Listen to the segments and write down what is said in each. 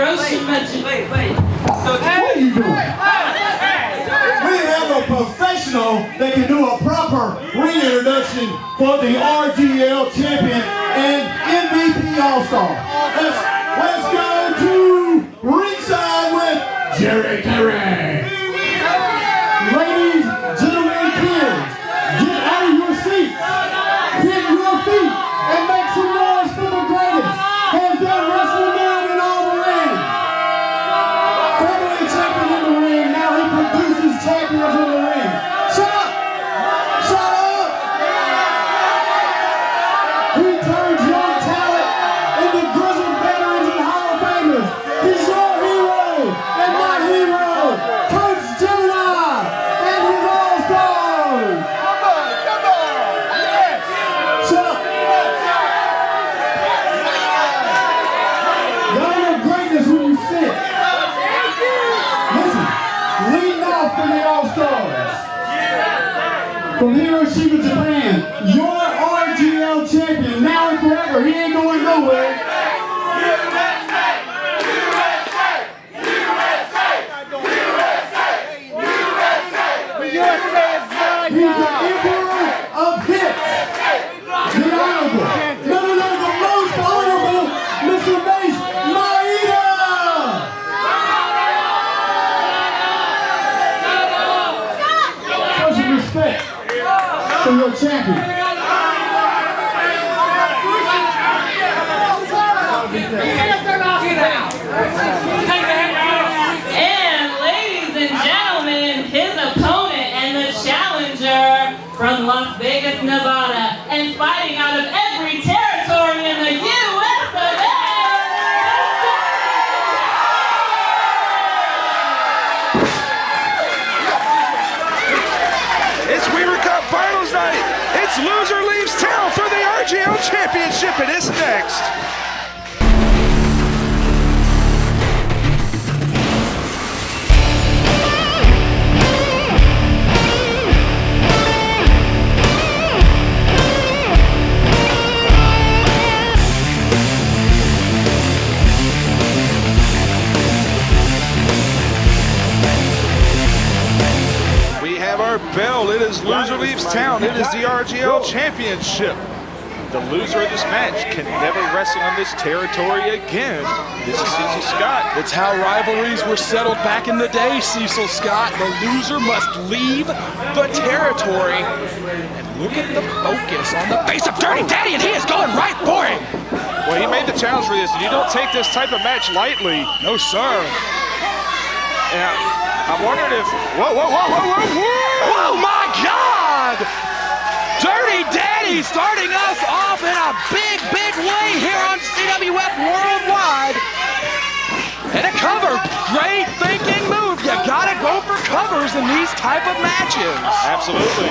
roasting vegetables. Wait. So what are you doing? We have a professional that can do a proper reintroduction for the RGL champion and MVP All-Star. Let's go to ringside with Jerry Garrett. Ladies, gentlemen, kids, get out of your seats, hit your feet, and make some noise for the greatest. Hands down, wrestling man in all the ring. Formerly champion in the ring, now he produces champions in the ring. Shut up! Shut up! He turns young talent into grizzled veterans and Hall of Famers. He's your hero and my hero, Coach Gemini and his All-Stars. Come on! Shut up! Y'all know greatness when you sit. Listen, leading off for the All-Stars. From Hiroshima, Japan, your RGL champion, now and forever. He ain't going nowhere. He's the emperor of hits. The honorable, the most honorable, Mr. Mace, Maeda. Show some respect for your champion. And ladies and gentlemen, his opponent and the challenger from Las Vegas, Nevada, and fighting out of every territory in the U.S. of A. It's Weaver Cup Finals night. It's loser leaves town for the RGL Championship, and it's next. Our bell, it is loser leaves town. It is the RGL Championship. The loser of this match can never wrestle in this territory again. This is Cecil Scott. It's how rivalries were settled back in the day, Cecil Scott. The loser must leave the territory. And look at the focus on the face of Dirty Daddy, and he is going right for him. Well, he made the challenge for this, and you don't take this type of match lightly. No, sir. Yeah, I'm wondering if, whoa. Oh my God! Dirty Daddy starting us off in a big way here on CWF Worldwide. And a cover, great thinking move. You gotta go for covers in these type of matches. Absolutely.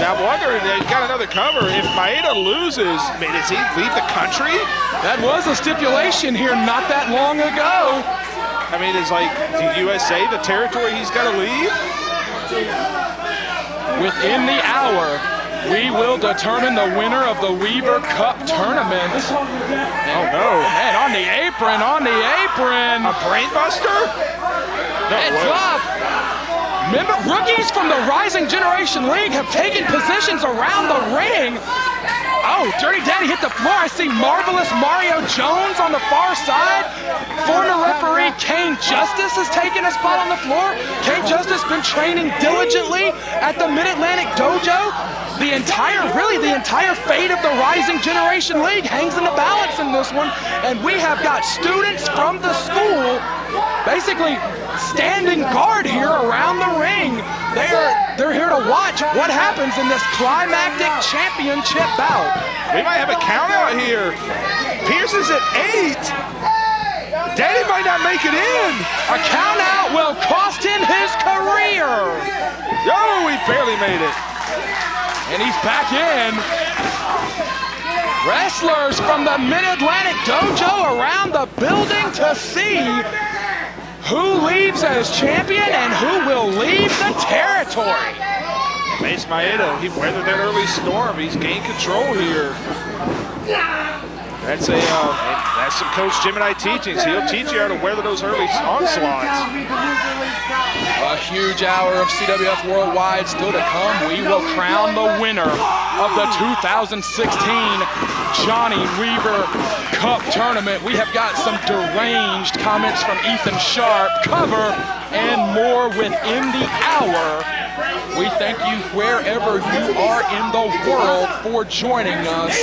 And I'm wondering, he's got another cover. If Maeda loses, does he leave the country? That was a stipulation here not that long ago. I mean, is like the USA the territory he's got to leave? Within the hour, we will determine the winner of the Weaver Cup tournament. Oh no. And on the apron. A brainbuster? No Heads way. up. Remember, rookies from the Rising Generation League have taken positions around the ring. Oh, Dirty Daddy hit the floor. I see Marvelous Mario Jones on the far side. Former referee Kane Justice has taken a spot on the floor. Kane Justice been training diligently at the Mid-Atlantic Dojo. The entire fate of the Rising Generation League hangs in the balance in this one. And we have got students from the school basically standing guard here around the ring. They're here to watch what happens in this climactic championship bout. We might have a count out here. Pierce is at 8. Daddy might not make it in. A count out will cost him his career. Oh, we barely made it. And he's back in. Wrestlers from the Mid-Atlantic Dojo around the building to see who leaves as champion and who will leave the territory. Mace Maeda, he weathered that early storm. He's gained control here. That's some Coach Gemini teachings. He'll teach you how to weather those early onslaughts. A huge hour of CWF Worldwide still to come. We will crown the winner of the 2016 Johnny Weaver Cup Tournament. We have got some deranged comments from Ethan Sharp, cover, and more within the hour. We thank you wherever you are in the world for joining us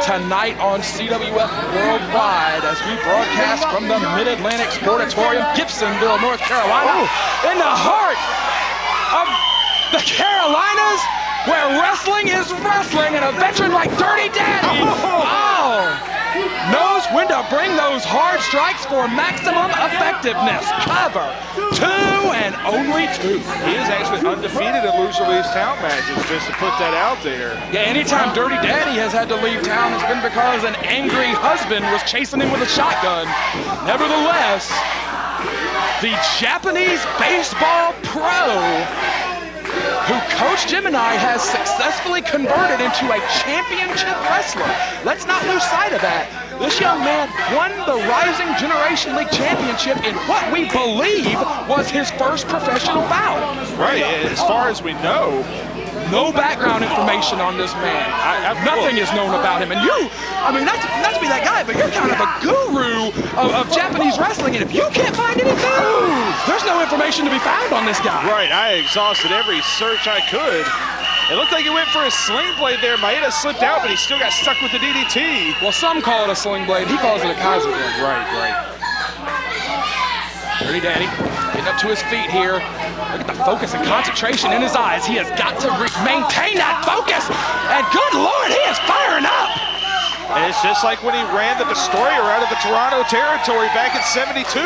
tonight on CWF Worldwide as we broadcast from the Mid-Atlantic Sportatorium, Gibsonville, North Carolina, in the heart of the Carolinas, where wrestling is wrestling, and a veteran like Dirty Daddy knows when to bring those hard strikes for maximum effectiveness. Cover 2 and only 2. He is actually undefeated in loser leaves town matches, just to put that out there. Yeah, anytime Dirty Daddy has had to leave town, it's been because an angry husband was chasing him with a shotgun. Nevertheless, the Japanese baseball pro who Coach Gemini has successfully converted into a championship wrestler. Let's not lose sight of that. This young man won the Rising Generation League Championship in what we believe was his first professional bout. Right, as far as we know. No background information on this man. Nothing is known about him. And you, I mean, not to be that guy, but you're kind of a guru of Japanese wrestling. And if you can't find anything, there's no information to be found on this guy. Right, I exhausted every search I could. It looked like he went for a sling blade there. Maeda slipped out, but he still got stuck with the DDT. Well, some call it a sling blade. He calls it a Kaiser blade. Right. Dirty Daddy getting up to his feet here. Look at the focus and concentration in his eyes. He has got to maintain that focus. And good Lord, he is firing up. And it's just like when he ran the Destroyer out of the Toronto territory back in '72.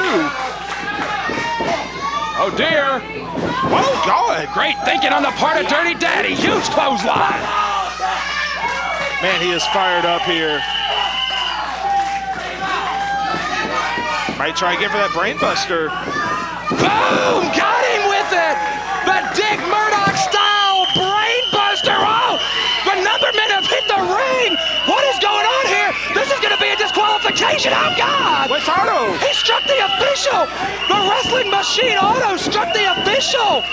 Oh dear. Oh God. Great thinking on the part of Dirty Daddy. Huge clothesline. Man, he is fired up here. Might try again for that brainbuster. Boom! Got him with it! The Dick Murdoch style brainbuster! Oh! The numbermen have hit the ring! What is going on here? This is gonna be a disqualification! Oh God! What's Otto? He struck the official! The wrestling machine Otto struck the official!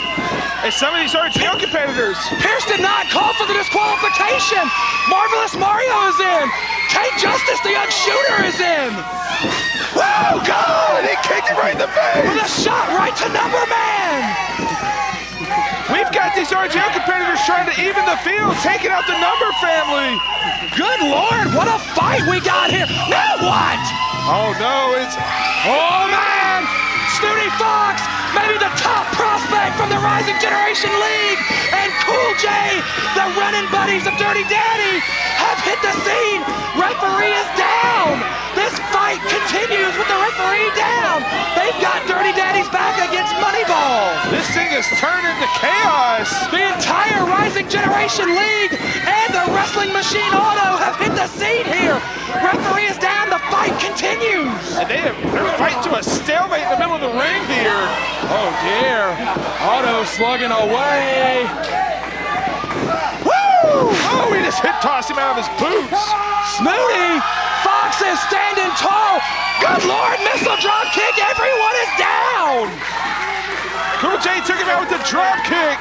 And some of these RGL competitors. Pierce did not call for the disqualification! Marvelous Mario is in! Kate Justice, the young shooter, is in! Oh God! He kicked him right in the face! With a shot right to Numberman! We've got these RGL competitors trying to even the field, taking out the Number family. Good Lord, what a fight we got here! Now what? Oh no, it's... Oh man! Snooty Fox, maybe the top prospect from the Rising Generation League, and Cool J, the running buddies of Dirty Daddy, have hit the scene. Referee is down. This fight continues with the referee down. They've got Dirty Daddy's back against Moneyball. This thing is turned into chaos. The entire Rising Generation League and the Wrestling Machine Auto have hit the scene here. Referee is down. The fight continues. And they're fighting to a stalemate in the middle of the ring here. Oh dear. Auto slugging away. Woo! Oh, he just tossed him out of his boots. Snooty Fox is standing tall. Good Lord, missile drop kick. Everyone is down. Cool J took him out with the drop kick.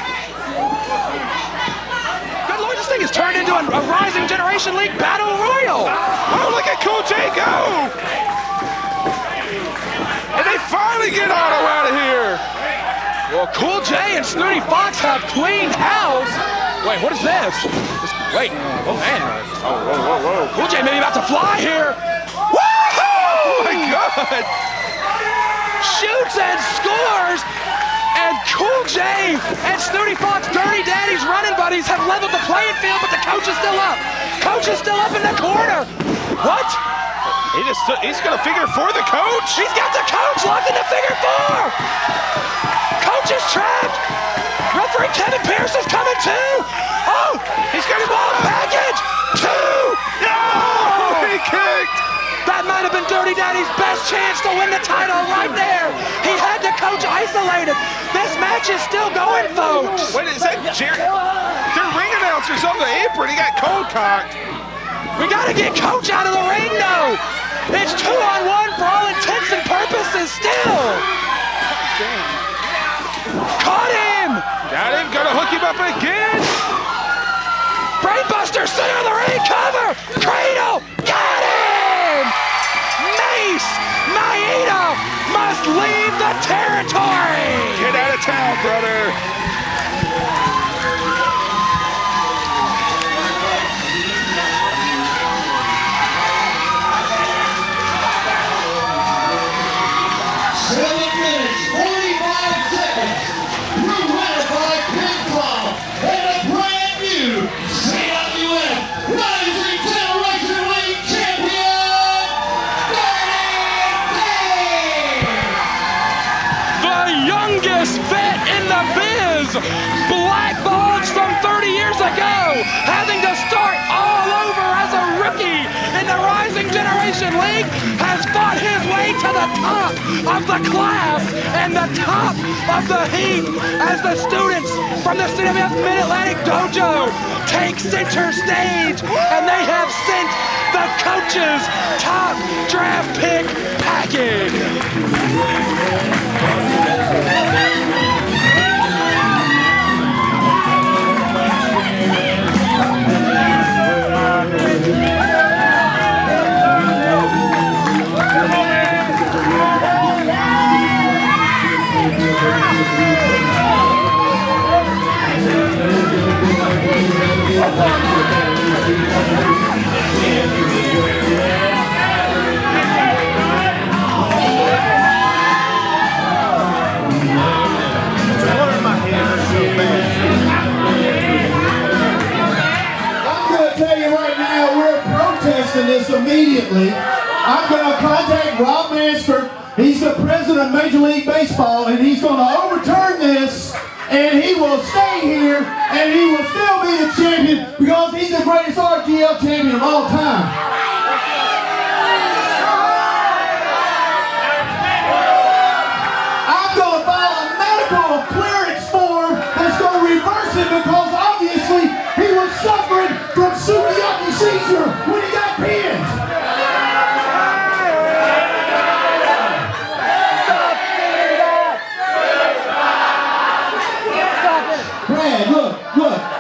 Good Lord, this thing has turned into a Rising Generation League Battle Royal. Oh, look at Cool J go. And they finally get Otto out of here. Well, Cool J and Snooty Fox have cleaned house. Wait, what is this? Wait, oh man. Whoa. Cool J maybe about to fly here. Oh my God. Shoots and scores. And Cool J and Snooty Fox, Dirty Daddy's running buddies, have leveled the playing field, but the coach is still up. Coach is still up in the corner. What? He's gonna figure four the coach. He's got the coach locked in the figure four. Coach is trapped. Referee Kevin Pierce is coming too. Oh, he's got his ball package. 2. No! He kicked. That might have been Dirty Daddy's best chance to win the title right there. He had the coach isolated. This match is still going, folks. Wait, is that Jerry? Their ring announcer's on the apron. He got cold cocked. We gotta get Coach out of the ring though. It's 2-on-1 for all intents and purposes still. Caught him. Got him, gonna hook him up again. Brainbuster, center of the ring, cover. Cradle, got him. Mace, Maeda must leave the territory. Get out of town, brother. Blackballed some 30 years ago, having to start all over as a rookie in the Rising Generation League, has fought his way to the top of the class and the top of the heap as the students from the CWF Mid-Atlantic Dojo take center stage, and they have sent the coach's top draft pick package. This immediately. I'm going to contact Rob Mansford. He's the president of Major League Baseball, and he's going to overturn this, and he will stay here, and he will still be the champion because he's the greatest RGL champion of all time. I'm going to file a medical clearance form that's going to reverse it because obviously he was suffering from Sukiyaki seizure when he got pinned. Brad, look,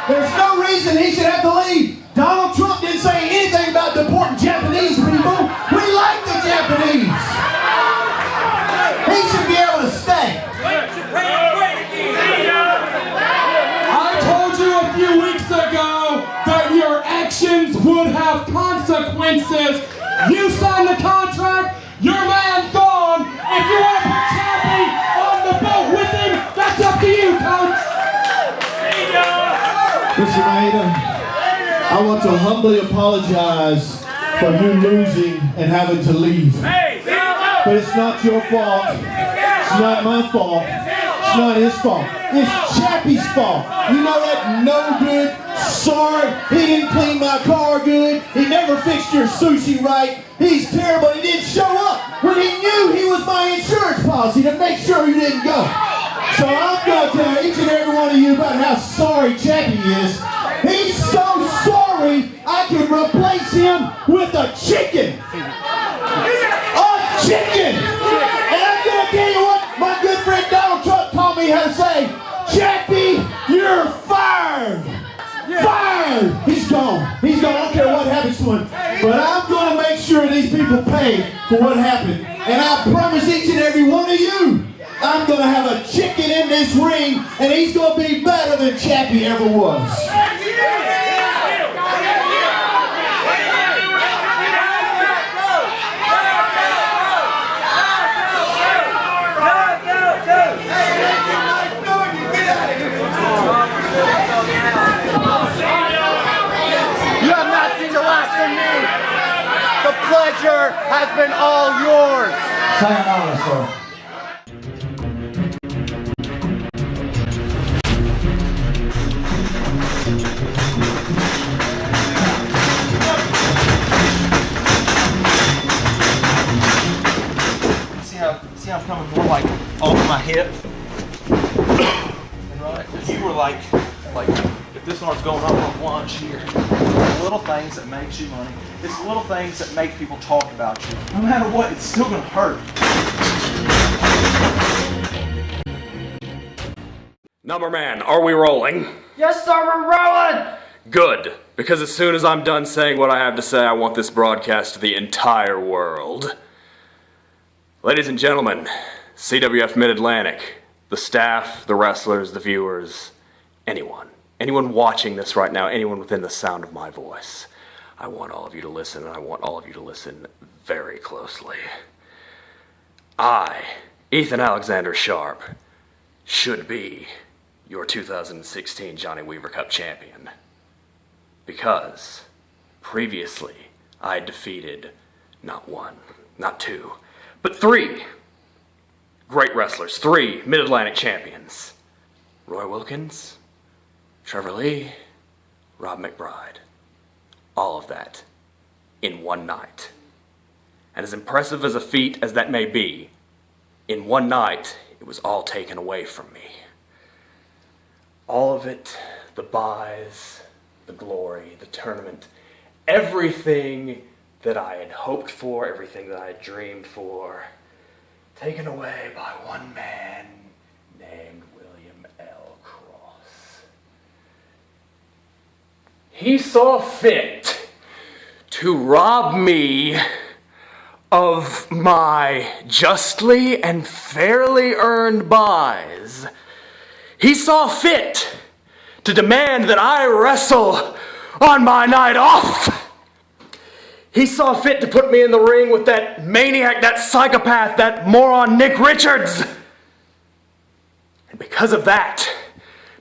there's no reason he should have to leave. Donald Trump didn't say anything about deporting Japanese people. We like the Japanese. He should be able to stay. I told you a few weeks ago that your actions would have consequences. You signed the contract, your man's gone. If you want to put Chappie on the boat with him, that's up to you, coach. Mr. Maeda, I want to humbly apologize for you losing and having to leave. But it's not your fault. It's not my fault. It's not his fault. It's Chappie's fault. You know that no good, sorry, he didn't clean my car good. He never fixed your sushi right. He's terrible. He didn't show up when he knew he was my insurance policy to make sure you didn't go. So I'm going to tell each and every one of you about how sorry Chappie is. He's so sorry I can replace him with a chicken. A chicken! And I'm going to tell you what my good friend Donald Trump taught me how to say. Chappie, you're fired! Fired! He's gone. He's gone. I don't care what happens to him. But I'm going to make sure these people pay for what happened. And I promise each and every one of you, I'm going to have a chicken in this ring, and he's going to be better than Chappie ever was. You have not seen the last of me. The pleasure has been all yours. Sayonara, sir. See, I'm coming more like off my hip. And right, if you were like if This one's going up on lunch here. The little things that makes you money. It's the little things that make people talk about you. No matter what, it's still gonna hurt. Number man, are we rolling? Yes, sir, we're rolling! Good, because as soon as I'm done saying what I have to say, I want this broadcast to the entire world. Ladies and gentlemen, CWF Mid-Atlantic, the staff, the wrestlers, the viewers, anyone watching this right now, anyone within the sound of my voice, I want all of you to listen, and I want all of you to listen very closely. I, Ethan Alexander Sharp, should be your 2016 Johnny Weaver Cup champion. Because previously I had defeated not one, not two, but three great wrestlers, three Mid-Atlantic champions. Roy Wilkins, Trevor Lee, Rob McBride. All of that in one night. And as impressive as a feat as that may be, in one night it was all taken away from me. All of it, the buys, the glory, the tournament, everything that I had hoped for, everything that I had dreamed for, taken away by one man named William L. Cross. He saw fit to rob me of my justly and fairly earned buys. He saw fit to demand that I wrestle on my night off. He saw fit to put me in the ring with that maniac, that psychopath, that moron Nick Richards. And because of that,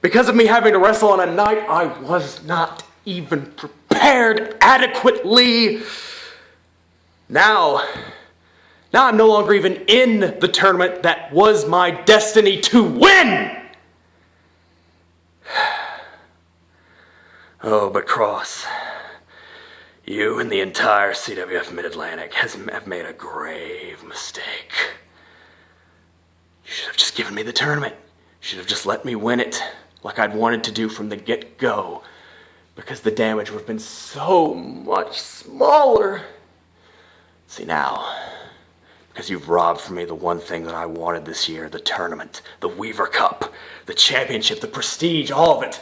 because of me having to wrestle on a night I was not even prepared adequately, now I'm no longer even in the tournament that was my destiny to win. Oh, but Cross, you and the entire CWF Mid-Atlantic have made a grave mistake. You should have just given me the tournament. You should have just let me win it like I'd wanted to do from the get-go, because the damage would have been so much smaller. See now, because you've robbed from me the one thing that I wanted this year, the tournament, the Weaver Cup, the championship, the prestige, all of it.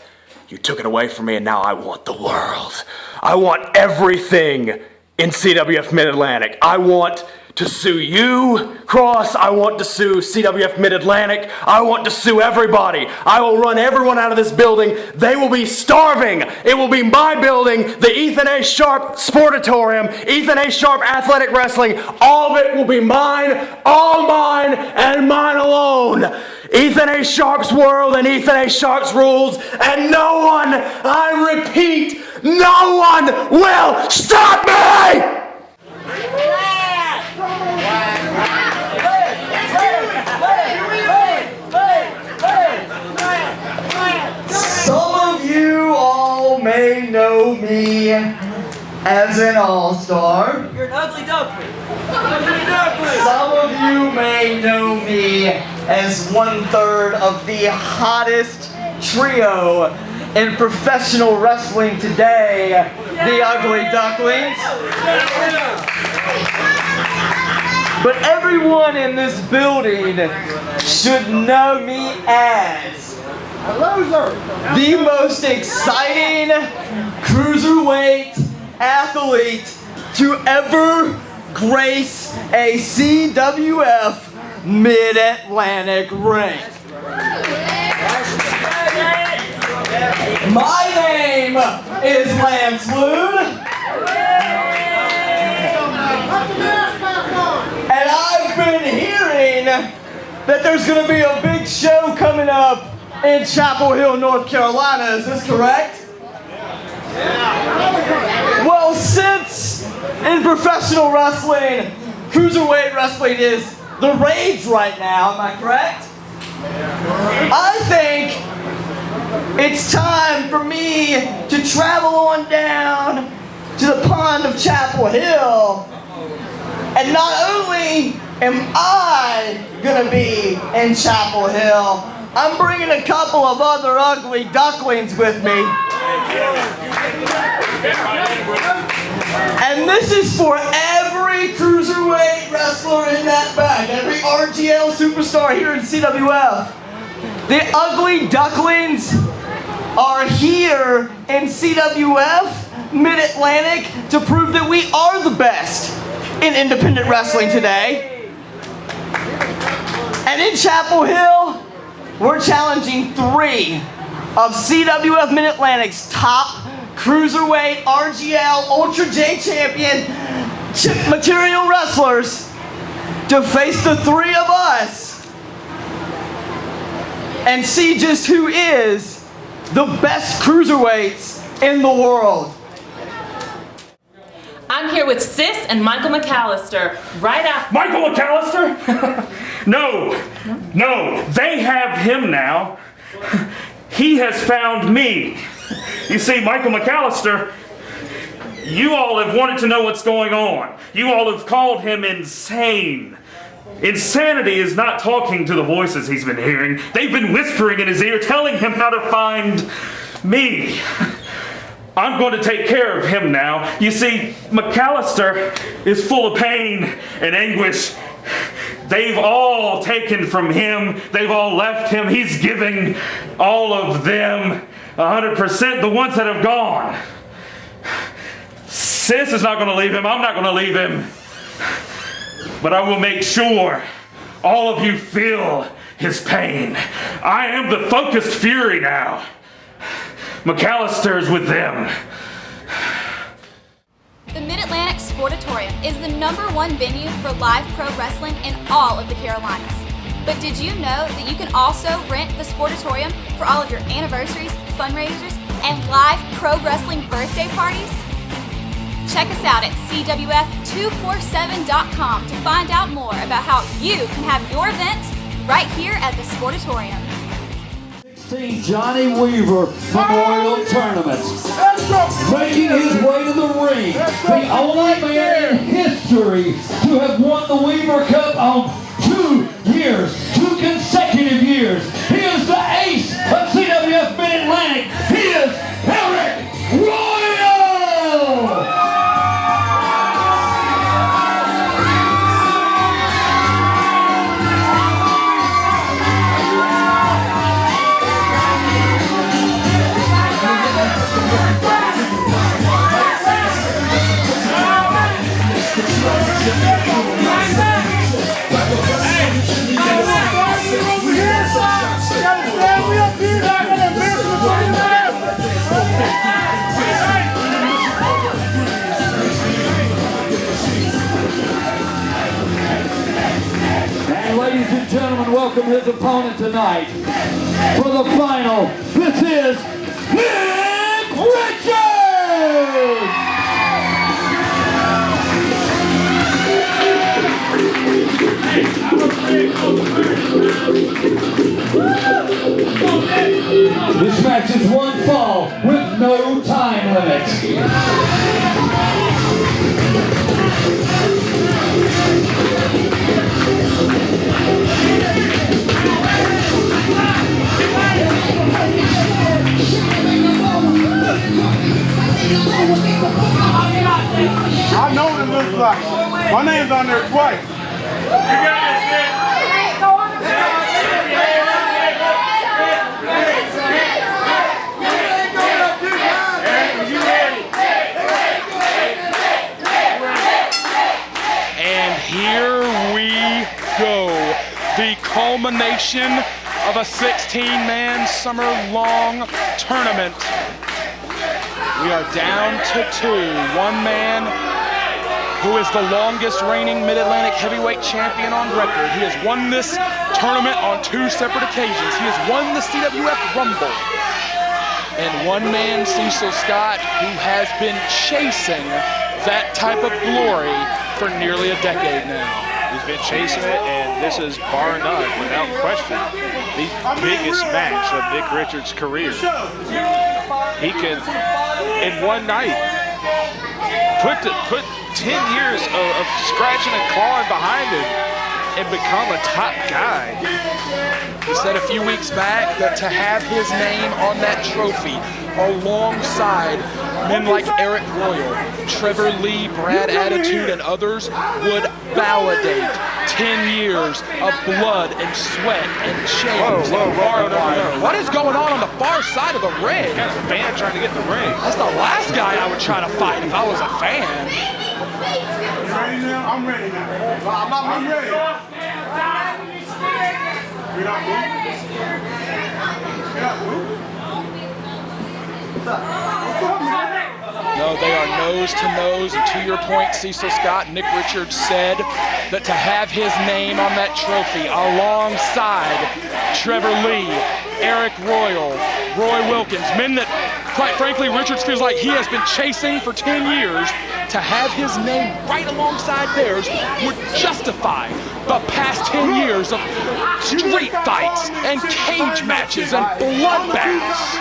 You took it away from me, and now I want the world. I want everything in CWF Mid-Atlantic. I want to sue you, Cross. I want to sue CWF Mid-Atlantic. I want to sue everybody. I will run everyone out of this building. They will be starving. It will be my building, the Ethan A. Sharp Sportatorium, Ethan A. Sharp Athletic Wrestling. All of it will be mine, all mine, and mine alone. Ethan A. Sharp's world and Ethan A. Sharp's rules, and no one, I repeat, no one will stop me! Some of you all may know me as an all-star. You're an ugly duckling. Some of you may know me as 1/3 of the hottest trio in professional wrestling today, the Ugly Ducklings. But everyone in this building should know me as the most exciting cruiserweight athlete to ever grace a CWF Mid-Atlantic ring. My name is Lance Lude, and I've been hearing that there's going to be a big show coming up in Chapel Hill, North Carolina. Is this correct? Well, since in professional wrestling, cruiserweight wrestling is the rage right now, am I correct? I think it's time for me to travel on down to the pond of Chapel Hill. And not only am I gonna be in Chapel Hill, I'm bringing a couple of other ugly ducklings with me. And this is for every cruiserweight wrestler in that bag, every RGL superstar here in CWF. The Ugly Ducklings are here in CWF Mid-Atlantic to prove that we are the best in independent wrestling today. And in Chapel Hill, we're challenging 3 of CWF Mid-Atlantic's top cruiserweight RGL Ultra J champion chip material wrestlers to face the 3 of us and see just who is the best cruiserweights in the world. I'm here with Sis and Michael McAllister right after. Michael McAllister? No, they have him now. He has found me. You see, Michael McAllister, you all have wanted to know what's going on. You all have called him insane. Insanity is not talking to the voices he's been hearing. They've been whispering in his ear, telling him how to find me. I'm going to take care of him now. You see, McAllister is full of pain and anguish. They've all taken from him. They've all left him. He's giving all of them 100%, the ones that have gone. Sis is not going to leave him. I'm not going to leave him. But I will make sure all of you feel his pain. I am the focused fury now. McAllister's with them. The Mid-Atlantic Sportatorium is the #1 venue for live pro wrestling in all of the Carolinas. But did you know that you can also rent the Sportatorium for all of your anniversaries, fundraisers, and live pro wrestling birthday parties? Check us out at CWF247.com to find out more about how you can have your events right here at the Sportatorium. 16 Johnny Weaver Memorial Tournament. Making his way to the ring, the only man in history to have won the Weaver Cup on 2 consecutive years. He is the ace of CWF Mid-Atlantic. He is Arik Royal! Ladies and gentlemen, welcome his opponent tonight. For the final, this is Nick Richards! This match is 1 fall with no time limit. I know what it looks like. My name's on there twice. You got this, man. And here we go. The culmination of a 16-man summer-long tournament. We are down to 2. One man who is the longest reigning Mid-Atlantic heavyweight champion on record. He has won this tournament on 2 separate occasions. He has won the CWF Rumble. And one man, Cecil Scott, who has been chasing that type of glory for nearly a decade now. He's been chasing it, and this is bar none, without question, the biggest match of Nick Richards' career. He can, in one night, put 10 years of scratching and clawing behind him and become a top guy. He said a few weeks back that to have his name on that trophy alongside men like Arik Royal, Trevor Lee, Brad Attitude, and others would validate 10 years of blood and sweat and chains and barbed wire. What is going on the far side of the ring? Got a fan trying to get in the ring. That's the last guy I would try to fight if I was a fan. You ready now? I'm ready now. I'm ready. We're not moving. No, they are nose to nose, and to your point, Cecil Scott, Nick Richards said that to have his name on that trophy alongside Trevor Lee, Arik Royal, Roy Wilkins, men that, quite frankly, Richards feels like he has been chasing for 10 years, to have his name right alongside theirs would justify the past 10 years of street fights and cage matches and bloodbaths.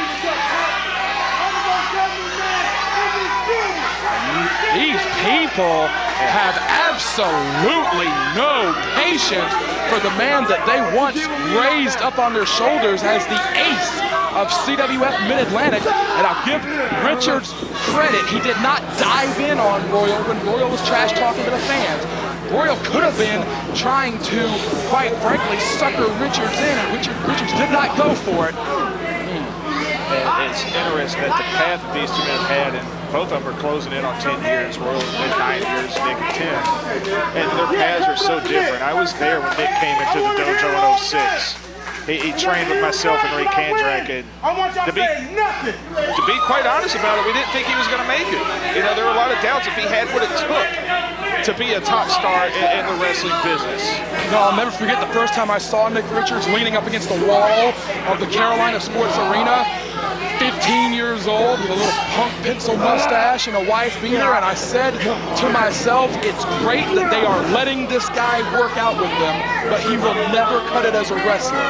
These people have absolutely no patience for the man that they once raised up on their shoulders as the ace of CWF Mid-Atlantic. And I'll give Richards credit. He did not dive in on Royal when Royal was trash talking to the fans. Royal could have been trying to, quite frankly, sucker Richards in, and Richards did not go for it. And it's interesting that the path that these two men have had, and both of them are closing in on 10 years. Royal at 9 years, Nick at 10. And their paths are so different. I was there when Nick came into the dojo in 06. He trained with myself and Ric Kandrack, and to be quite honest about it, we didn't think he was going to make it. You know, there were a lot of doubts if he had what it took to be a top star in the wrestling business. No, I'll never forget the first time I saw Nick Richards leaning up against the wall of the Carolina Sports Arena. 15 years old with a little punk pencil mustache and a wife beater, and I said to myself, it's great that they are letting this guy work out with them, but he will never cut it as a wrestler.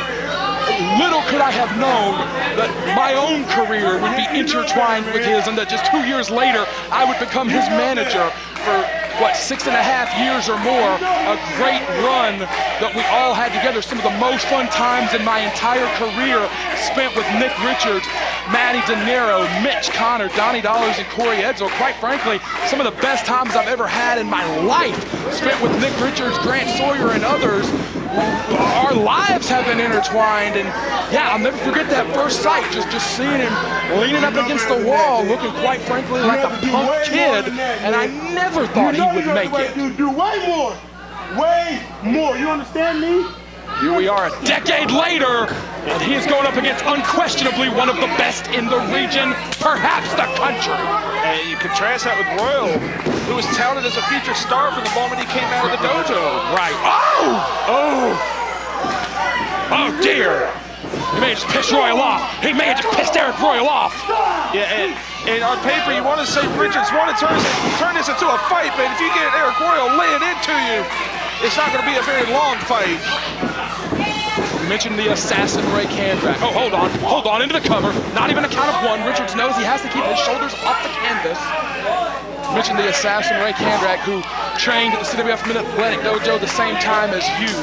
Little could I have known that my own career would be intertwined with his, and that just 2 years later I would become his manager for, what, 6.5 years or more. A great run that we all had together. Some of the most fun times in my entire career spent with Nick Richards, Matty de Nero, Mitch Connor, Donnie Dollars, and Corey Edsel. Quite frankly, some of the best times I've ever had in my life spent with Nick Richards, Grant Sawyer, and others. Our lives have been intertwined, and yeah, I'll never forget that first sight, just seeing him leaning up against the wall, looking quite frankly like a punk kid, and I never thought he would make it. Do way more, you understand me? Here we are a decade later, and he is going up against unquestionably one of the best in the region, perhaps the country. And you contrast that with Royal, who was touted as a future star from the moment he came out of the dojo. Right. Oh dear. He may have just pissed Royal off. He may have just pissed Arik Royal off. Yeah, and on paper, you want to say Richards wanted to turn this into a fight, but if you get Arik Royal laying into you, it's not going to be a very long fight. You mentioned the assassin Ric Converse. Oh, hold on, into the cover. Not even a count of one. Richards knows he has to keep his shoulders off the canvas. You mentioned the assassin Ric Converse, who trained at the CWF Mid-Atlantic dojo the same time as you,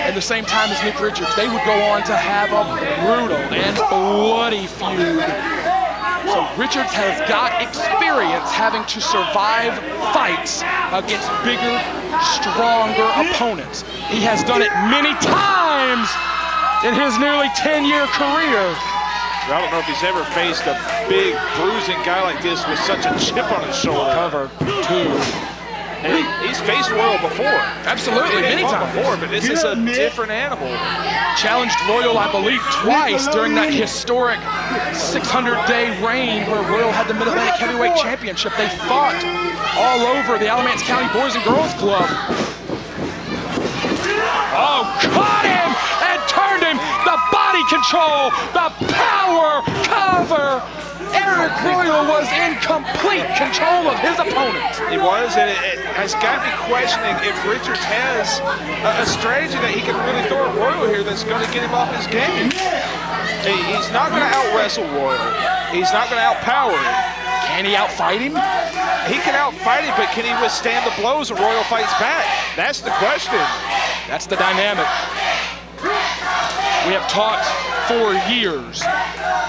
and the same time as Nick Richards. They would go on to have a brutal and bloody feud. So Richards has got experience having to survive fights against bigger, stronger opponents. He has done it many times in his nearly 10-year career. I don't know if he's ever faced a big, bruising guy like this with such a chip on his shoulder. Cover two. And he's faced Royal before. Absolutely, many times. Before, but this is a different animal. Challenged Royal, I believe, twice during that historic 600-day reign where Royal had the Mid-Atlantic Heavyweight Championship. They fought all over the Alamance County Boys and Girls Club. Oh, caught him and turned him. The body control, the power cover. Arik Royal was in complete control of his opponent. He was, and it has got me questioning if Richards has a strategy that he can really throw at Royal here that's going to get him off his game. He's not going to out-wrestle Royal. He's not going to out-power him. Can he out-fight him? He can out-fight him, but can he withstand the blows when Royal fights back? That's the question. That's the dynamic. We have talked for years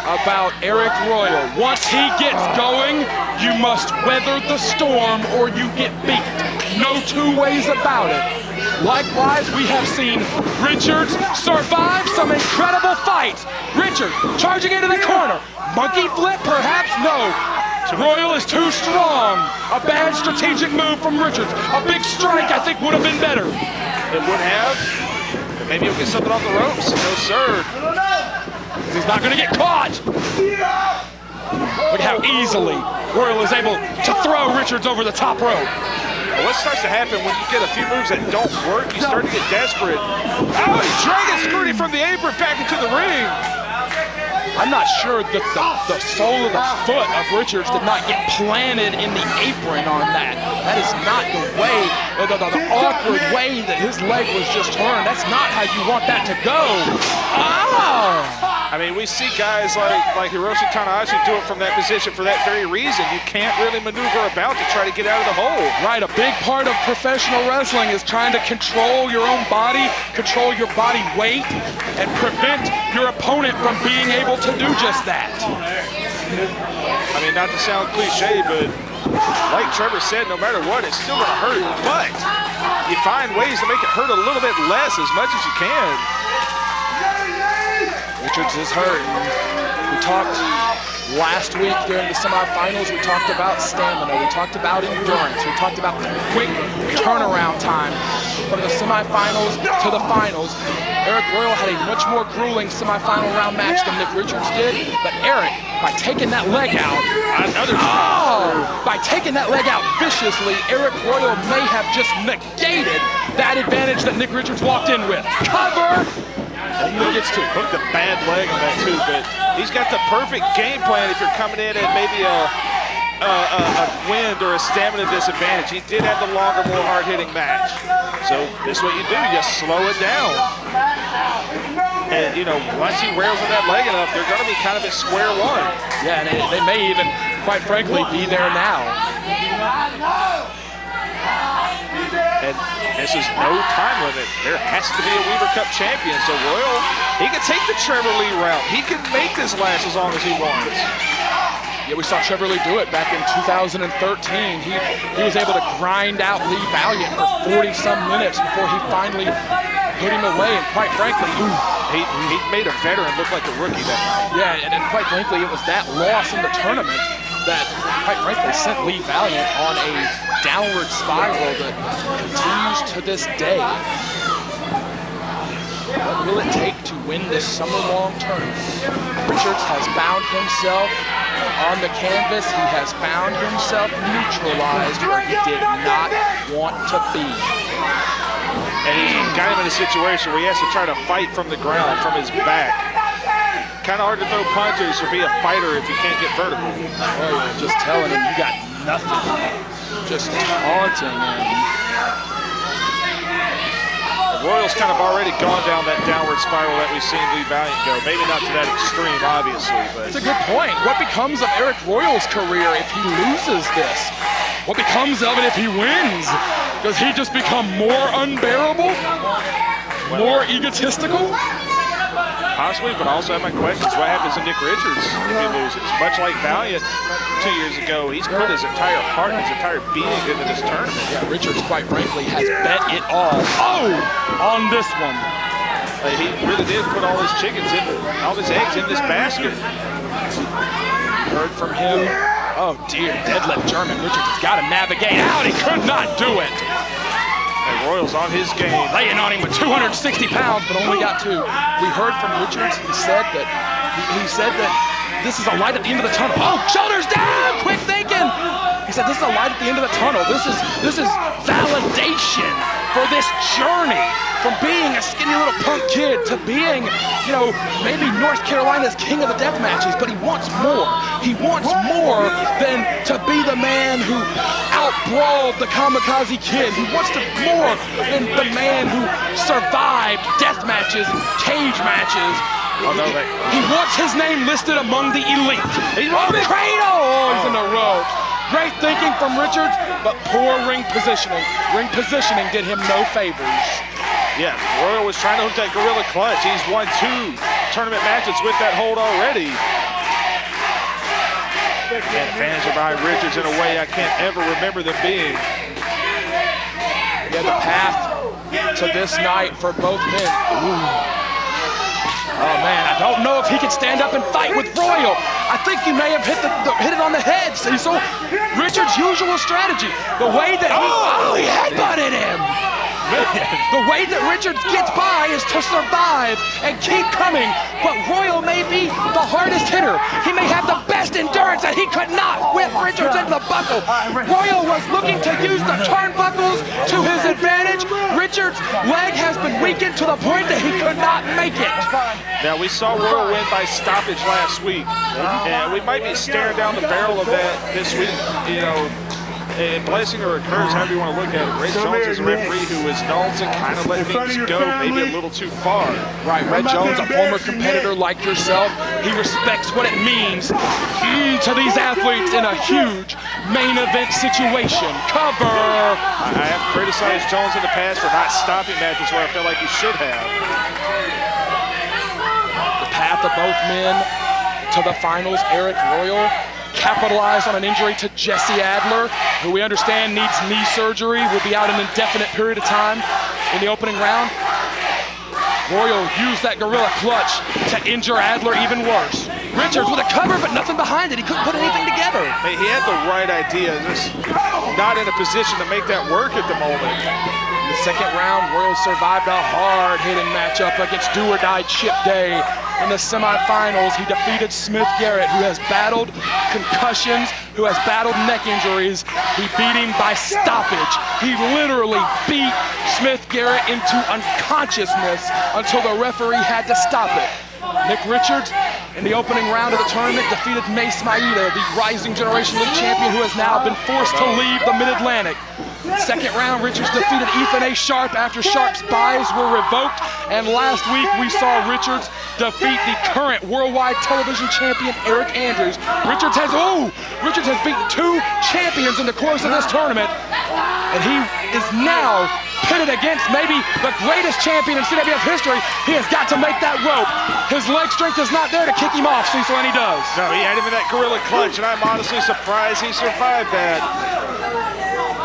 about Arik Royal. Once he gets going, you must weather the storm or you get beat. No two ways about it. Likewise, we have seen Richards survive some incredible fights. Richards charging into the corner. Monkey flip, perhaps? No. Royal is too strong. A bad strategic move from Richards. A big strike, I think, would have been better. It would have. Maybe he'll get something off the ropes. No, sir. He's not going to get caught. Look how easily Royal is able to throw Richards over the top rope. Well, what starts to happen when you get a few moves that don't work, you start to get desperate. Oh, he's dragging Scruty from the apron back into the ring. I'm not sure that the sole of the foot of Richards did not get planted in the apron on that. That is not the way, the awkward way that his leg was just turned. That's not how you want that to go. Oh! I mean, we see guys like Hiroshi Tanahashi do it from that position for that very reason. You can't really maneuver about to try to get out of the hole. Right, a big part of professional wrestling is trying to control your own body, control your body weight, and prevent your opponent from being able to do just that. I mean, not to sound cliche, but like Trevor said, no matter what, it's still gonna hurt. But you find ways to make it hurt a little bit less as much as you can. Richards is hurt. We talked last week during the semifinals, we talked about stamina, we talked about endurance, we talked about quick turnaround time from the semifinals to the finals. Arik Royal had a much more grueling semifinal round match than Nick Richards did, but Arik, by taking that leg out, by taking that leg out viciously, Arik Royal may have just negated that advantage that Nick Richards walked in with. Cover! And he gets to hook the bad leg on that too, but he's got the perfect game plan if you're coming in at maybe a wind or a stamina disadvantage. He did have the longer, more hard-hitting match. So this is what you do, you slow it down. And you know, once he wears on that leg enough, they're gonna be kind of at square one. Yeah, and they may even, quite frankly, be there now. And this is no time limit. There has to be a Weaver Cup champion. So Royal, he can take the Trevor Lee route. He can make this last as long as he wants. Yeah, we saw Trevor Lee do it back in 2013. He was able to grind out Lee Valiant for 40-some minutes before he finally put him away. And quite frankly, he made a veteran look like a rookie that night. Yeah, and quite frankly, it was that loss in the tournament that, quite frankly, sent Lee Valiant on a downward spiral that continues to this day. What will it take to win this summer-long tournament? Richards has found himself on the canvas. He has found himself neutralized where he did not want to be. And he got him in a situation where he has to try to fight from the ground, from his back. Kind of hard to throw punches or be a fighter if you can't get vertical. Oh, yeah, just telling him you got nothing. Just taunting him. Royal's kind of already gone down that downward spiral that we've seen Lee Valiant go. Maybe not to that extreme, obviously, but... That's a good point. What becomes of Arik Royal's career if he loses this? What becomes of it if he wins? Does he just become more unbearable? More egotistical? Possibly, but also I have my questions. What happens to Nick Richards if he loses? Much like Valiant 2 years ago, he's put his entire heart and his entire being into this tournament. Yeah, Richards, quite frankly, has bet it all. Oh! On this one. He really did put all his chickens in, all his eggs in this basket. Heard from him. Oh dear, deadlift German. Richards has got to navigate out. He could not do it. And Royal's on his game. Laying on him with 260 pounds, but only got 2. We heard from Richards. He said that this is a light at the end of the tunnel. Oh, shoulders down! Quick thinking. He said this is a light at the end of the tunnel. This is validation for this journey from being a skinny little punk kid to being, you know, maybe North Carolina's king of the death matches, but he wants more. He wants more than to be the man who out-brawled the Kamakazi Kid. He wants more than the man who survived death matches and cage matches. He wants his name listed among the elite. He's on the cradle! Oh, he's in the ropes. Great thinking from Richards, but poor ring positioning. Ring positioning did him no favors. Yeah, Royal was trying to hook that gorilla clutch. He's won 2 tournament matches with that hold already. And fans are behind Richards in a way I can't ever remember them being. Yeah, the path to this night for both men. Ooh. Oh man, I don't know if he can stand up and fight with Royal. I think you may have hit it on the head, Cecil. Richards' usual strategy, the way that he headbutted him. The way that Richards gets by is to survive and keep coming, but Royal may be the hardest hitter. He may have the best endurance, and he could not whip Richards into the buckle. Royal was looking to use the turnbuckles to his advantage. Richards' leg has been weakened to the point that he could not make it. Now, we saw Royal win by stoppage last week, and we might be staring down the barrel of that this week, you know. And blessing or a curse, however you want to look at it. Red Jones is a referee who is known to kind of let things go maybe a little too far. Right, Red Jones, a former competitor like yourself, he respects what it means to these athletes in a huge main event situation. Cover! I have criticized Jones in the past for not stopping matches where I felt like he should have. The path of both men to the finals. Arik Royal capitalized on an injury to Jesse Adler, who we understand needs knee surgery, will be out an indefinite period of time in the opening round. Royal used that gorilla clutch to injure Adler even worse. Richards with a cover, but nothing behind it. He couldn't put anything together. Hey, he had the right idea, just not in a position to make that work at the moment. In the second round, Royal survived a hard-hitting matchup against do-or-die Chip Day. In the semifinals, he defeated Smith Garrett, who has battled concussions, who has battled neck injuries. He beat him by stoppage. He literally beat Smith Garrett into unconsciousness until the referee had to stop it. Nick Richards, in the opening round of the tournament, defeated Mace Maeda, the Rising Generation League champion who has now been forced to leave the Mid-Atlantic. Second round, Richards defeated Ethan A. Sharp after Sharp's buys were revoked. And last week, we saw Richards defeat the current worldwide television champion, Aric Andrews. Richards has beaten 2 champions in the course of this tournament. And he is now pitted against maybe the greatest champion in CWF history. He has got to make that rope. His leg strength is not there to kick him off, Cecil, and he does. No, he had him in that gorilla clutch, and I'm honestly surprised he survived that.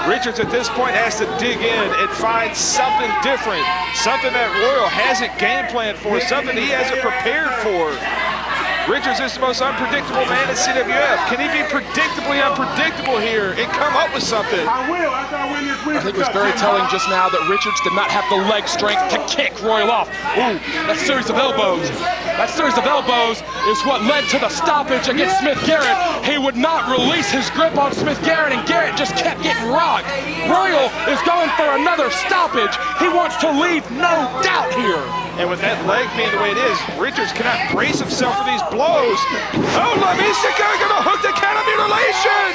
Richards at this point has to dig in and find something different, something that Royal hasn't game planned for, something he hasn't prepared for. Richards is the most unpredictable man in CWF. Can he be predictably unpredictable here and come up with something? I think it was very telling just now that Richards did not have the leg strength to kick Royal off. Ooh, that series of elbows. That series of elbows is what led to the stoppage against Smith Garrett. He would not release his grip on Smith Garrett, and Garrett just kept getting rocked. Royal is going for another stoppage. He wants to leave no doubt here. And with that leg being the way it is, Richards cannot brace himself for these blows. Oh, Lamisica gonna hook the count of mutilation!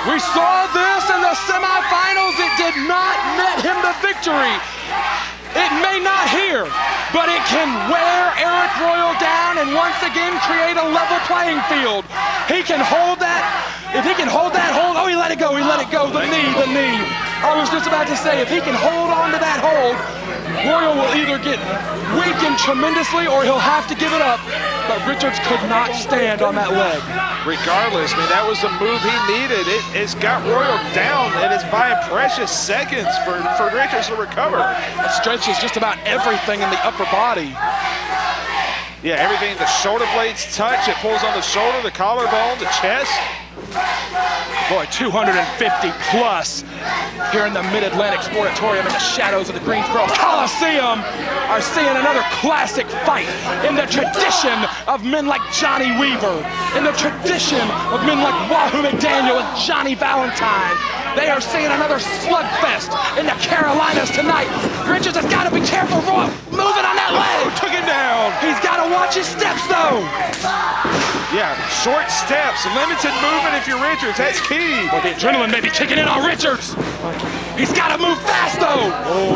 We saw this in the semifinals. It did not net him the victory. It may not here, but it can wear Arik Royal down and once again create a level playing field. He can hold that. If he can hold that hold, oh, he let it go, the knee. I was just about to say, if he can hold on to that hold, Royal will either get weakened tremendously or he'll have to give it up. But Richards could not stand on that leg. Regardless, I mean, that was the move he needed. It's got Royal down, and it's by precious seconds for Richards to recover. It stretches just about everything in the upper body. Yeah, everything, the shoulder blades touch, it pulls on the shoulder, the collarbone, the chest. Boy, 250 plus here in the Mid-Atlantic Sportatorium in the shadows of the Greensboro Coliseum are seeing another classic fight in the tradition of men like Johnny Weaver, in the tradition of men like Wahoo McDaniel and Johnny Valentine. They are seeing another slugfest in the Carolinas tonight. Richards has got to be careful, Roy, moving on that leg. Took him down. He's got to watch his steps, though. Yeah, short steps, limited movement if you're Richards, that's key. Well, the adrenaline may be kicking in on Richards. He's got to move fast, though. Oh,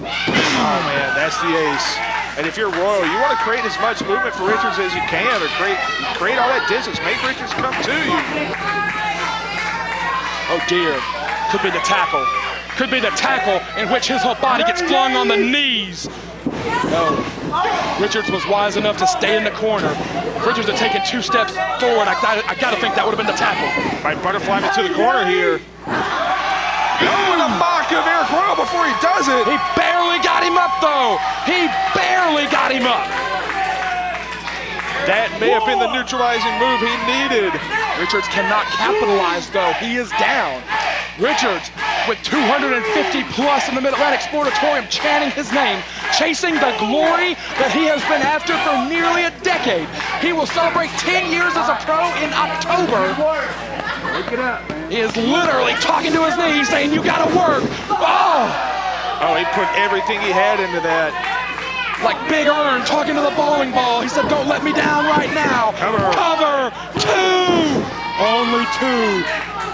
man, that's the ace. And if you're Royal, you want to create as much movement for Richards as you can, or create all that distance. Make Richards come to you. Oh, dear. Could be the tackle. could be the tackle in which his whole body gets flung on the knees. No, Richards was wise enough to stay in the corner. If Richards had taken 2 steps forward, I gotta think that would have been the tackle. Might butterfly him into the corner here. Oh, and a mock of Arik Royal before he does it. He barely got him up, though. He barely got him up. That may have been the neutralizing move he needed. Richards cannot capitalize, though. He is down. Richards, with 250 plus in the Mid-Atlantic Sportatorium, chanting his name, chasing the glory that he has been after for nearly a decade. He will celebrate 10 years as a pro in October. He is literally talking to his knees, saying, "You gotta work." Oh, he put everything he had into that. Like Big Earn talking to the bowling ball. He said, "Don't let me down right now." Cover 2. Only 2.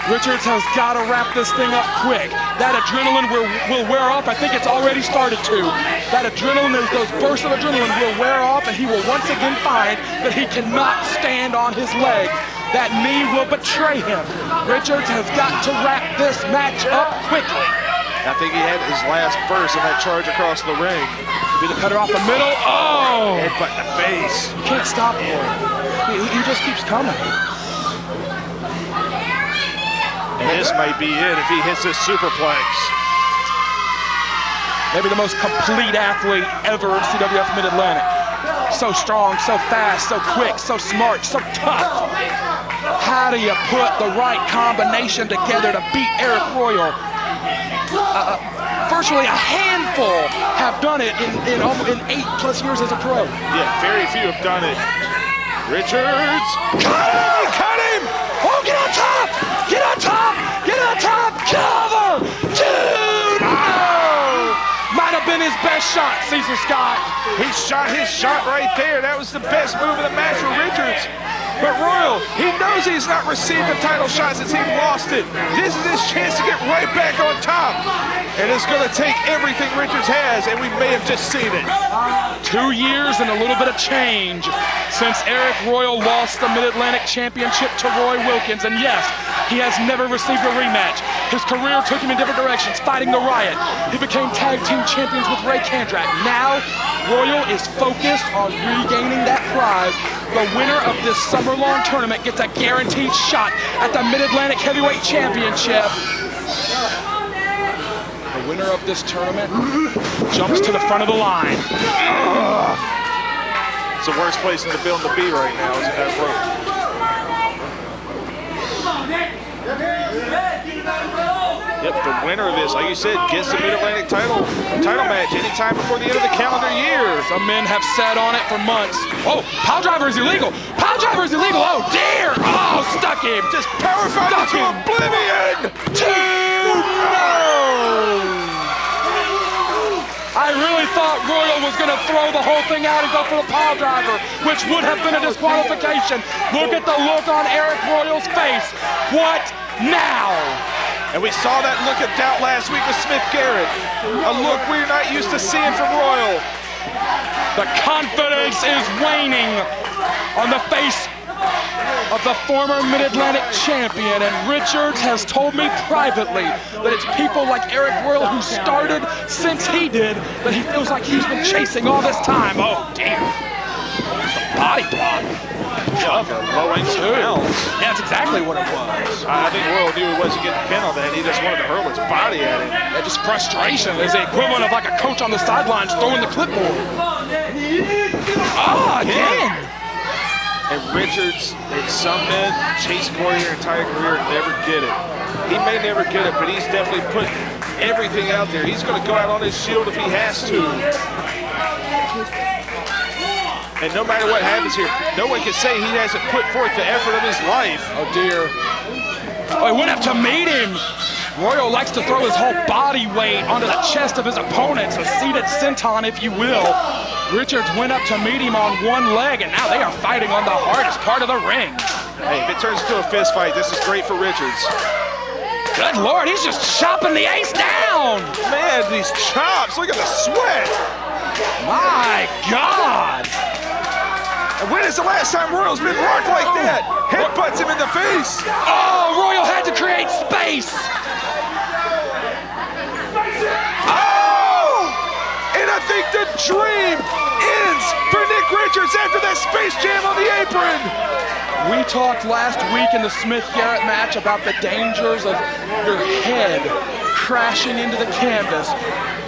Richards has got to wrap this thing up quick. That adrenaline will wear off. I think it's already started to. That adrenaline, those bursts of adrenaline will wear off, and he will once again find that he cannot stand on his leg. That knee will betray him. Richards has got to wrap this match up quickly. I think he had his last burst in that charge across the ring. Be the cutter off the middle. Oh! Headbutt in the face. You can't stop him. He just keeps coming. And this might be it if he hits this superplex. Maybe the most complete athlete ever in CWF Mid-Atlantic. So strong, so fast, so quick, so smart, so tough. How do you put the right combination together to beat Arik Royal? Virtually a handful have done it in 8+ years as a pro. Yeah, very few have done it. Richards, cut him! Oh, get on top! Get on top! Get on top! Cover! 2! No! Might have been his best shot, Cecil Scott. He shot his shot right there. That was the best move of the match for Richards. But Royal, he knows he's not received the title shot since he lost it. This is his chance to get right back on top. And it's going to take everything Richards has, and we may have just seen it. 2 years and a little bit of change since Arik Royal lost the Mid-Atlantic Championship to Roy Wilkins. And yes, he has never received a rematch. His career took him in different directions, fighting the Riot. He became tag team champions with Kandrack. Now, Royal is focused on regaining that prize. The winner of this summer-long tournament gets a guaranteed shot at the Mid-Atlantic Heavyweight Championship. The winner of this tournament jumps to the front of the line. It's the worst place in the building to be right now, is in that rope. Yep, the winner of this, like you said, gets the Mid-Atlantic title match anytime before the end of the calendar year. Some men have sat on it for months. Oh, pile driver is illegal. Pile driver is illegal. Oh, dear. Oh, stuck him. Just power fighting to oblivion. 2. No. I really thought Royal was going to throw the whole thing out and go for the pile driver, which would have been a disqualification. Look at the look on Arik Royal's face. What now? And we saw that look of doubt last week with Smith Garrett. A look we're not used to seeing from Royal. The confidence is waning on the face of the former Mid-Atlantic champion, and Richards has told me privately that it's people like Arik Royal who started since he did that he feels like he's been chasing all this time. Oh, damn. It's a body block. Low ankle Helms. Yeah, that's exactly what it was. I think Royal knew he wasn't getting pinned on that. He just wanted to hurl his body at him. Yeah, just frustration is the equivalent of like a coach on the sidelines throwing the clipboard. Oh, again. And Richards, and some men chase glory their entire career and never get it. He may never get it, but he's definitely put everything out there. He's going to go out on his shield if he has to. And no matter what happens here, no one can say he hasn't put forth the effort of his life. Oh, dear. Oh, he went up to meet him. Royal likes to throw his whole body weight onto the chest of his opponent, a seated senton, if you will. Richards went up to meet him on one leg, and now they are fighting on the hardest part of the ring. Hey, if it turns into a fist fight, this is great for Richards. Good Lord, he's just chopping the ace down. Man, these chops, look at the sweat. My God. And when is the last time Royal's been rocked like that? Headbutts him in the face. Oh, Royal had to create space. The dream ends for Nick Richards after that Space Jam on the apron. We talked last week in the Smith-Garrett match about the dangers of your head crashing into the canvas.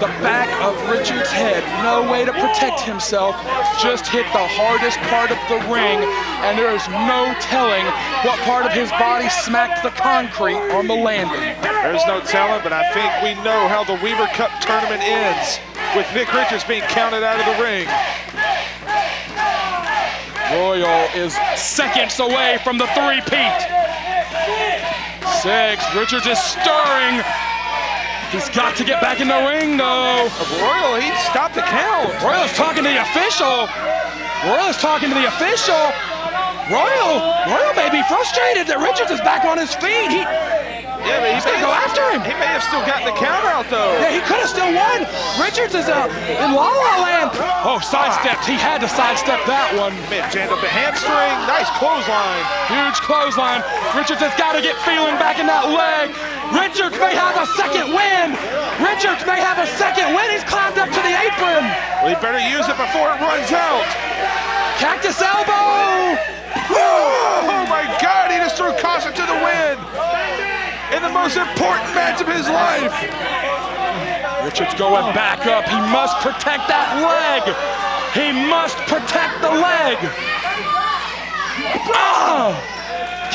The back of Richards' head, no way to protect himself, just hit the hardest part of the ring, and there is no telling what part of his body smacked the concrete on the landing. There's no telling, but I think we know how the Weaver Cup tournament ends, with Nick Richards being counted out of the ring. Royal is seconds away from the three-peat. 6, Richards is stirring. He's got to get back in the ring, though. Royal, he stopped the count. Royal is talking to the official. Royal is talking to the official. Royal may be frustrated that Richards is back on his feet. Yeah, but he's gonna go after him. He may have still gotten the count out, though. Yeah, he could have still won. Richards is in La La Land. Oh, sidestepped. He had to sidestep that one. Man, jammed up the hamstring. Nice clothesline. Huge clothesline. Richards has got to get feeling back in that leg. Richards may have a second win. Richards may have a second win. He's climbed up to the apron. Well, he better use it before it runs out. Cactus elbow. Oh my God, he just threw Kozone to the wind. In the most important match of his life. Richards going back up. He must protect that leg. He must protect the leg. Oh!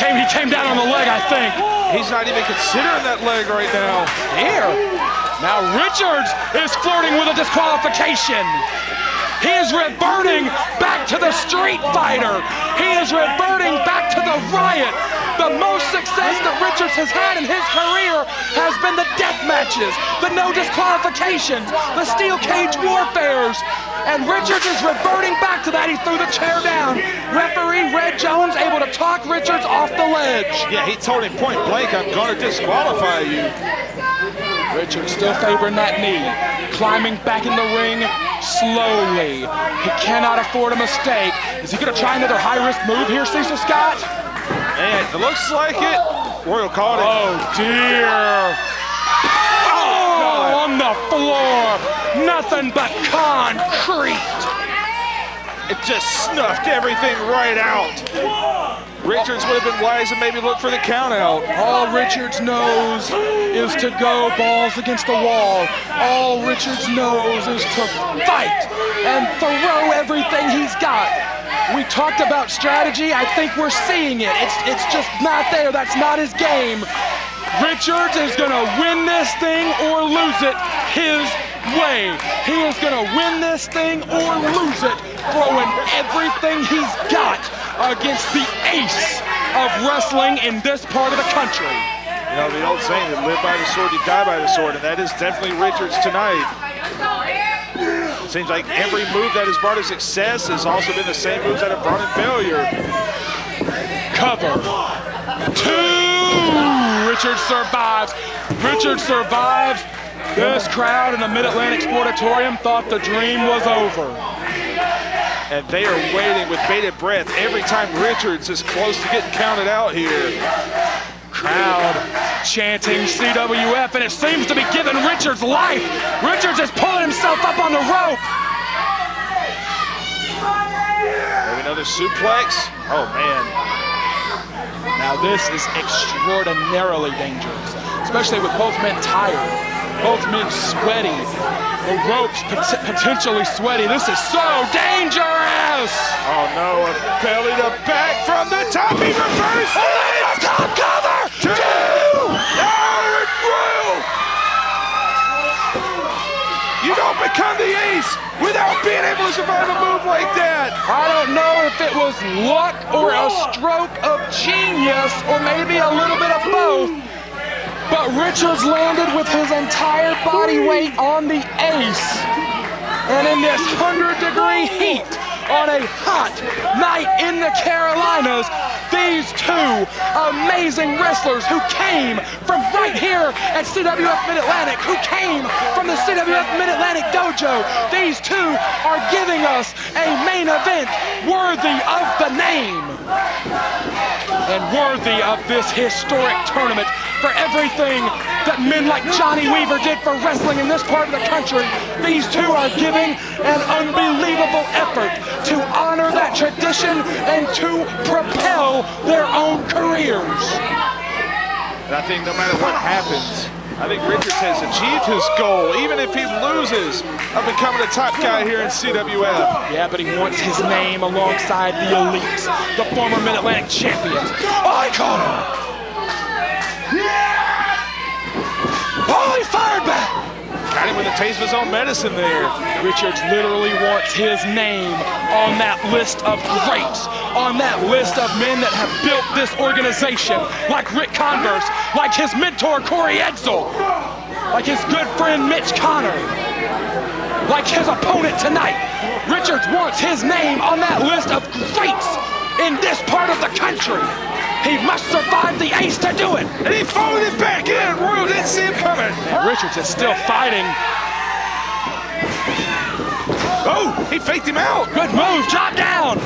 He came down on the leg, I think. He's not even considering that leg right now. Here. Now Richards is flirting with a disqualification. He is reverting back to the Street Fighter. He is reverting back to the Riot. The most success that Richards has had in his career has been the death matches, the no disqualifications, the steel cage warfares. And Richards is reverting back to that. He threw the chair down. Referee Red Jones able to talk Richards off the ledge. Yeah, he told him point blank, I'm gonna disqualify you. Richards still favoring that knee. Climbing back in the ring slowly. He cannot afford a mistake. Is he gonna try another high-risk move here, Cecil Scott? And it looks like it. Royal caught it. Oh, dear. Oh, on the floor. Nothing but concrete. It just snuffed everything right out. Richards would have been wise and maybe look for the count out. All Richards knows is to go balls against the wall. All Richards knows is to fight and throw everything he's got. We talked about strategy. I think we're seeing it. It's just not there. That's not his game. Richards is gonna win this thing or lose it his way. He is gonna win this thing or lose it, throwing everything he's got against the ace of wrestling in this part of the country. You know, the old saying that live by the sword, you die by the sword, and that is definitely Richards tonight. Seems like every move that has brought him success has also been the same moves that have brought him failure. Cover. 2. Richards survives. Richards survives. This crowd in the Mid-Atlantic Sportatorium thought the dream was over. And they are waiting with bated breath every time Richards is close to getting counted out here. Crowd chanting CWF, and it seems to be giving Richards life. Richards is pulling himself up on the rope. Maybe another suplex. Oh, man. Now this is extraordinarily dangerous, especially with both men tired, both men sweaty, the ropes potentially sweaty. This is so dangerous! Oh no, a belly to back from the top, he reverses it! Top cover! 2! Arik Royal! You don't become the ace without being able to survive a move like that! I don't know if it was luck or a stroke of genius or maybe a little bit of both, but Richards landed with his entire body weight on the ace. And in this 100-degree heat, on a hot night in the Carolinas, these two amazing wrestlers who came from right here at CWF Mid-Atlantic, who came from the CWF Mid-Atlantic Dojo. These two are giving us a main event worthy of the name and worthy of this historic tournament for everything that men like Johnny Weaver did for wrestling in this part of the country. These two are giving an unbelievable effort to honor that tradition and to propel their own careers. And I think no matter what happens, I think Richards has achieved his goal, even if he loses, of becoming a top guy here in CWF. Yeah, but he wants his name alongside the elites, the former Mid-Atlantic champions. Oh, he caught him! Oh, he fired back! Got him with a taste of his own medicine there. Richards literally wants his name on that list of greats, on that list of men that have built this organization, like Ric Converse, like his mentor Corey Edsel, like his good friend Mitch Connor, like his opponent tonight. Richards wants his name on that list of greats in this part of the country. He must survive the ace to do it. And he followed it back in. Royal didn't see him coming. And Richards is still fighting. Oh, he faked him out. Good move, drop down.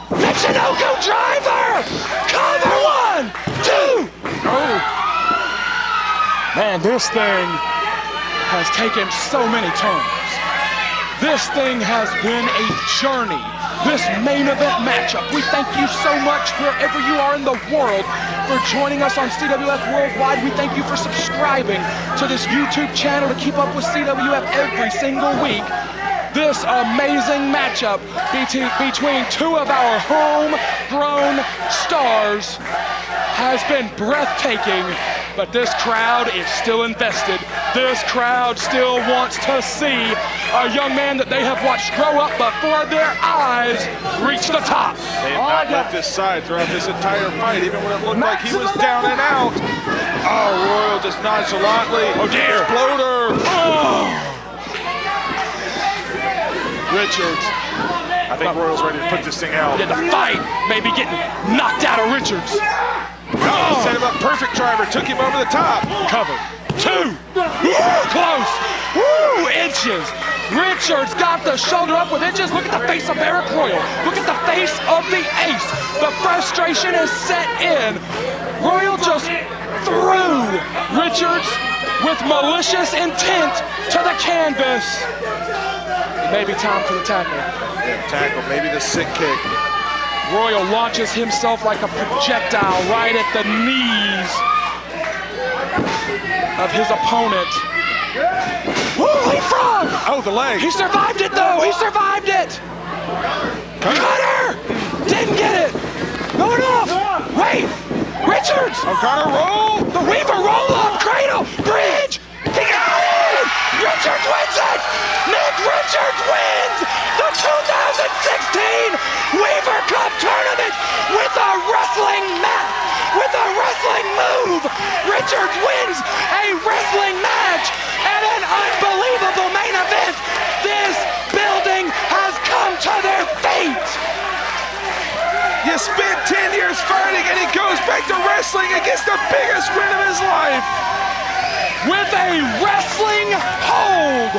Michinoku driver. Cover 1, 2. Oh. Man, this thing has taken so many turns. This thing has been a journey. This main event matchup. We thank you so much wherever you are in the world for joining us on CWF Worldwide. We thank you for subscribing to this YouTube channel to keep up with CWF every single week. This amazing matchup between two of our homegrown stars has been breathtaking, but this crowd is still invested. This crowd still wants to see a young man that they have watched grow up before their eyes reach the top. They have not left his side throughout this entire fight, even when it looked like he was down and out. Oh, Royal just nonchalantly. Oh dear. Exploder. Oh. Richards. I think Royal's ready to put this thing out. Yeah, the fight may be getting knocked out of Richards. Oh, set him up, perfect driver, took him over the top. Cover 2. Woo, close. Woo, inches. Richards got the shoulder up with inches. Look at the face of Arik Royal. Look at the face of the ace. The frustration is set in. Royal just threw Richards with malicious intent to the canvas. Maybe time for the tackle. Yeah, tackle, maybe the sick kick. Royal launches himself like a projectile right at the knees of his opponent. Woo, leapfrog! Oh, the leg. He survived it though, he survived it! Connor! Didn't get it! Going off! Wait! Richards! Oh, Connor, roll! The Weaver roll up, cradle, bridge! He got it! Richards wins it! Nick Richards wins the 2016 Weaver Cup tournament with a wrestling match, with a wrestling move. Richards wins a wrestling match and an unbelievable main event. This building has come to their feet. You spent 10 years fighting and he goes back to wrestling against the biggest win of his life. With a wrestling hold.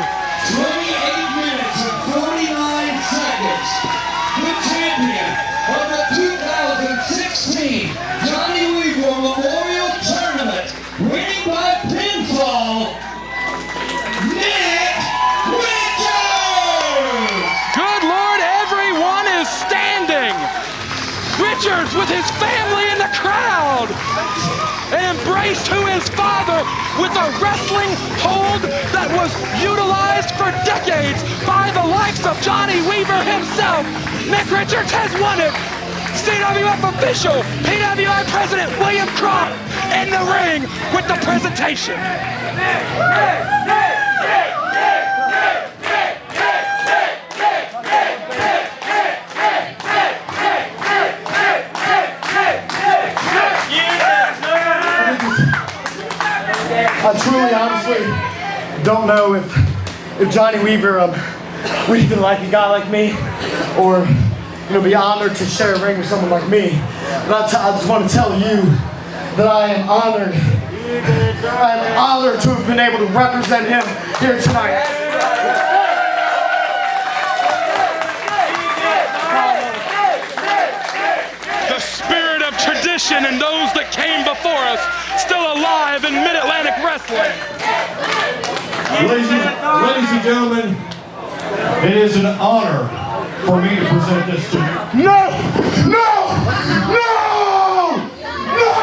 28 minutes and 49 seconds. The champion of the 2016 Johnny Weaver Memorial Tournament, winning by pinfall, Nick Richards! Good Lord, everyone is standing. Richards with his family in the crowd. Embraced to his father with a wrestling hold that was utilized for decades by the likes of Johnny Weaver himself. Nick Richards has won it. CWF official, PWI President William Croft in the ring with the presentation. I truly, honestly don't know if Johnny Weaver would even like a guy like me, or be honored to share a ring with someone like me. But I just want to tell you that I am honored I'm honored to have been able to represent him here tonight. The spirit of tradition and those that came before us still alive in Mid-Atlantic wrestling. Ladies and gentlemen, it is an honor for me to present this to you. No! No! No! No!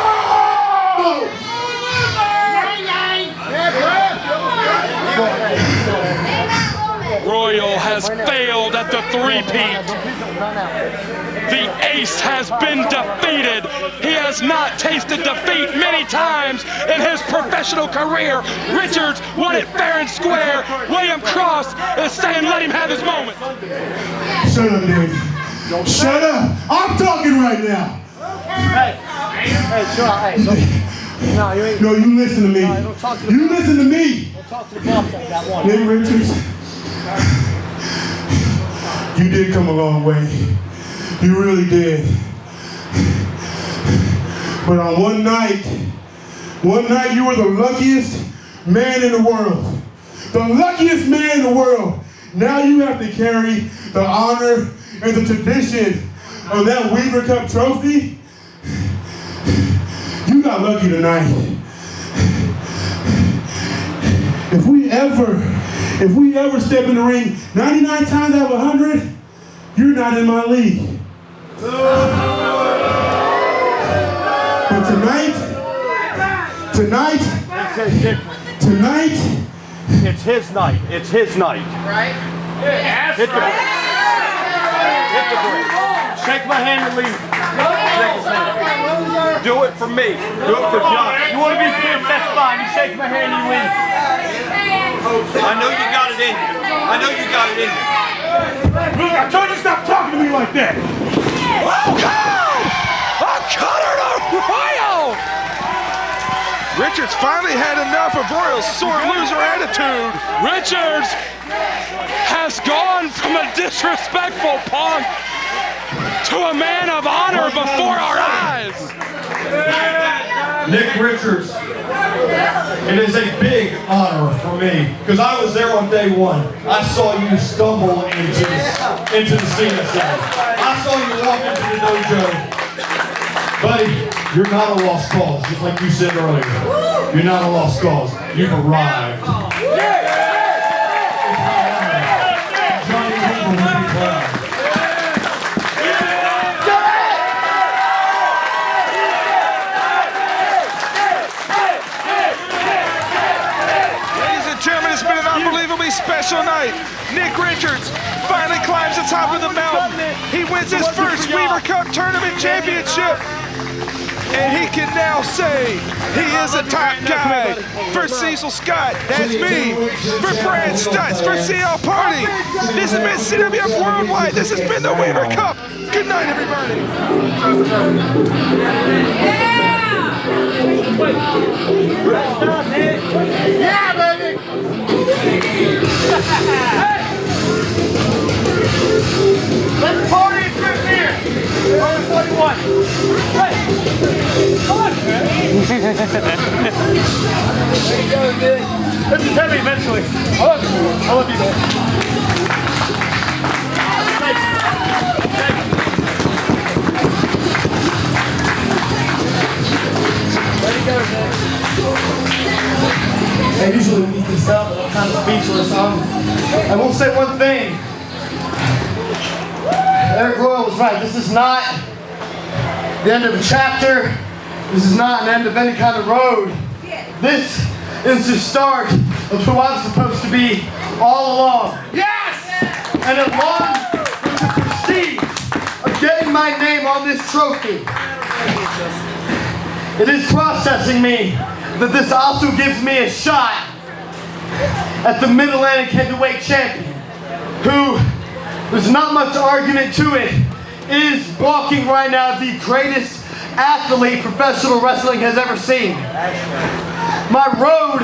Royal has failed at the three-peat. The ace has been defeated. He has not tasted defeat many times in his professional career. Richards won it fair and square. William Cross is saying let him have his moment. Shut up, dude. Shut up. I'm talking right now. Hey, chill out. Hey, no, you ain't. No, you listen to me. No, don't talk to the you listen to me. Don't talk to the boss like that one. Nick Richards, you did come a long way. You really did. But on one night you were the luckiest man in the world. The luckiest man in the world. Now you have to carry the honor and the tradition of that Weaver Cup trophy. You got lucky tonight. If we ever step in the ring 99 times out of 100, you're not in my league. But tonight, It's his night. It's his night. Right? Hit the break. Hit the break. Shake my hand and leave. Do it for me. Do it for John. You want to be fierce, that's fine. You shake my hand and you win. I know you got it in you. I know you got it in you. look, I told you stop talking to me like that. Welcome! A cutter to Royal! Richards finally had enough of Royal's sore loser attitude. Richards has gone from a disrespectful punk to a man of honor before our eyes. Nick Richards, it is a big honor for me because I was there on day one. I saw you stumble into the CSA. I saw you walk into the dojo. Buddy, you're not a lost cause, just like you said earlier. You're not a lost cause. You've arrived. Johnny Weaver will be proud. Unbelievably special night. Nick Richards finally climbs the top of the mountain. He wins his first Weaver Cup Tournament Championship. And he can now say he is a top guy. For Cecil Scott, that's me. For Brad Stutts, for CL Party. This has been CWF Worldwide. This has been the Weaver Cup. Good night, everybody. Yeah, baby! Let's party and drink beer! Over 41. Hey! Come on, man! There you go, dude. This is heavy eventually. I love you, man. I love you, man. There you go, man. I usually beat this up, but I'm kind of speechless. I won't say one thing. Arik Royal was right. This is not the end of a chapter. This is not an end of any kind of road. This is the start of who I'm supposed to be all along. Yes! And along with the prestige of getting my name on this trophy, it is processing me that this also gives me a shot at the Mid-Atlantic Heavyweight Champion, who, there's not much argument to it, is walking right now the greatest athlete professional wrestling has ever seen. My road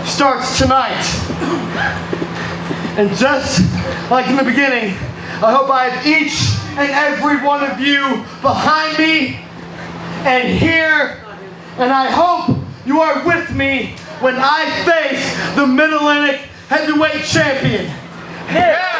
starts tonight. And just like in the beginning, I hope I have each and every one of you behind me and here, and I hope you are with me when I face the Mid-Atlantic heavyweight champion. Nick,